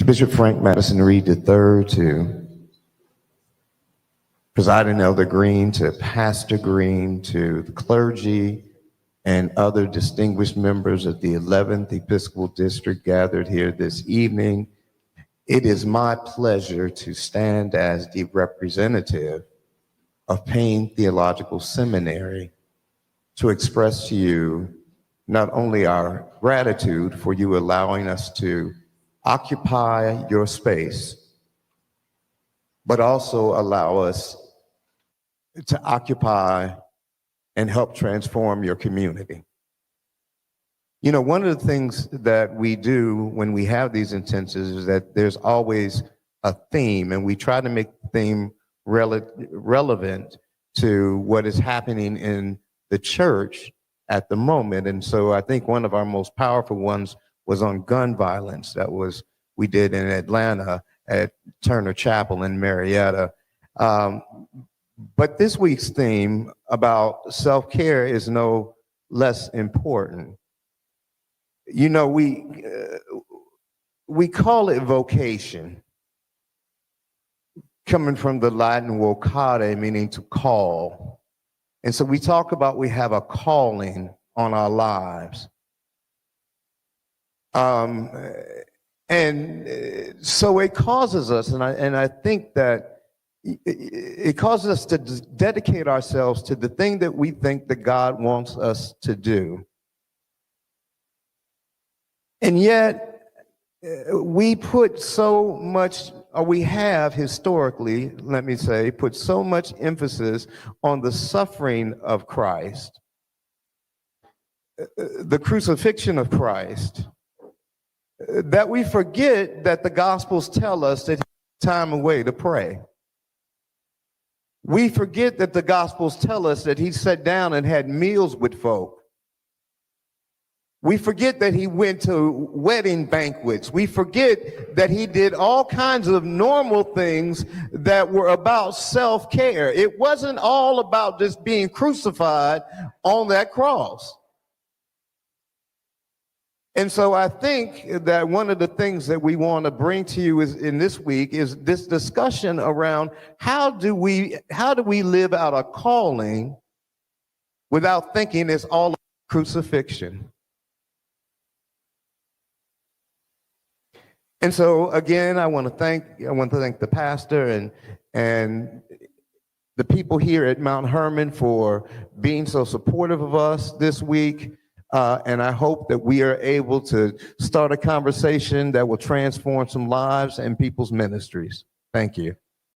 to Bishop Frank Madison Reed III, to Presiding Elder Green, to Pastor Green, to the clergy and other distinguished members of the 11th Episcopal District gathered here this evening. It is my pleasure to stand as the representative of Payne Theological Seminary to express to you not only our gratitude for you allowing us to occupy your space, but also allow us to occupy and help transform your community. You know, one of the things that we do when we have these intentions is that there's always a theme, and we try to make the theme relevant to what is happening in the church at the moment. And so I think one of our most powerful ones was on gun violence. We did in Atlanta at Turner Chapel in Marietta. But this week's theme about self-care is no less important. You know, we call it vocation, coming from the Latin vocare, meaning to call. And so we talk about we have a calling on our lives. And so it causes us, and I think that it causes us to dedicate ourselves to the thing that we think that God wants us to do. And yet, we put so much, or we have historically, let me say, put so much emphasis on the suffering of Christ, the crucifixion of Christ, that we forget that the Gospels tell us that He took time away to pray. We forget that the Gospels tell us that He sat down and had meals with folk. We forget that He went to wedding banquets. We forget that He did all kinds of normal things that were about self-care. It wasn't all about just being crucified on that cross. And so I think that one of the things that we want to bring to you in this week is this discussion around how do we live out a calling without thinking it's all crucifixion. And so again, I want to thank the pastor and the people here at Mount Hermon for being so supportive of us this week. And I hope that we are able to start a conversation that will transform some lives and people's ministries. Thank you.